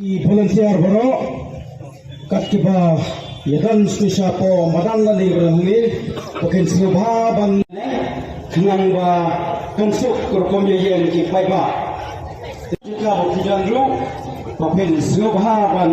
I volunteer horo katkiba yadan spesa po madang ni berani pakin subha ban ngang ba kansuk kurkom yen ki pai ba jika bo kijan lu pakin subha ban